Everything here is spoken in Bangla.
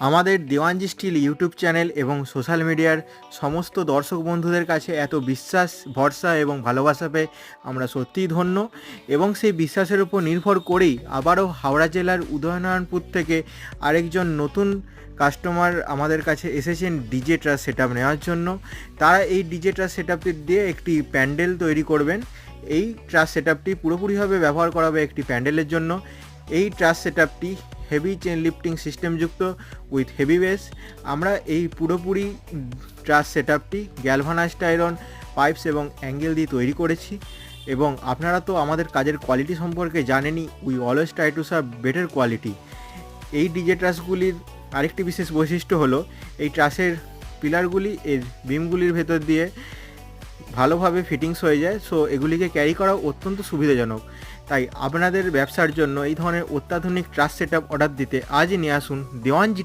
আমাদের দেওয়ানজি স্টিল ইউটিউব চ্যানেল এবং সোশ্যাল মিডিয়ার সমস্ত দর্শক বন্ধুদের কাছে এত বিশ্বাস, ভরসা এবং ভালোবাসা পেয়ে আমরা সত্যিই ধন্য। এবং সেই বিশ্বাসের উপর নির্ভর করেই আবারও হাওড়া জেলার উদয়নারায়ণপুর থেকে আরেকজন নতুন কাস্টমার আমাদের কাছে এসেছেন ডিজে ট্রাস সেট আপ নেওয়ার জন্য। তারা এই ডিজে ট্রাস সেট আপটি দিয়ে একটি প্যান্ডেল তৈরি করবেন। এই ট্রাস সেট আপটি পুরোপুরিভাবে ব্যবহার করা হবে একটি প্যান্ডেলের জন্য। এই ট্রাস সেট আপটি হেভি চেন লিফটিং সিস্টেমযুক্ত উইথ হেভি বেস। আমরা এই পুরোপুরি ট্রাস সেট আপটি গ্যালভানাইজড আয়রন পাইপস এবং অ্যাঙ্গেল দিয়ে তৈরি করেছি। এবং আপনারা তো আমাদের কাজের কোয়ালিটি সম্পর্কে জানেনই, we always try to serve better quality. এই ডিজে ট্রাসগুলির আরেকটি বিশেষ বৈশিষ্ট্য হলো এই ট্রাসের পিলারগুলি এর বিমগুলির ভেতর দিয়ে ভালোভাবে ফিটিংস হয়ে যায়, সো এগুলিকে ক্যারি করা অত্যন্ত সুবিধাজনক। তাই আপনাদের ব্যবসার জন্য এই ধরনের অত্যাধুনিক ট্রাস সেট আপ অর্ডার দিতে আজই নিয়ে আসুন দেওয়ানজি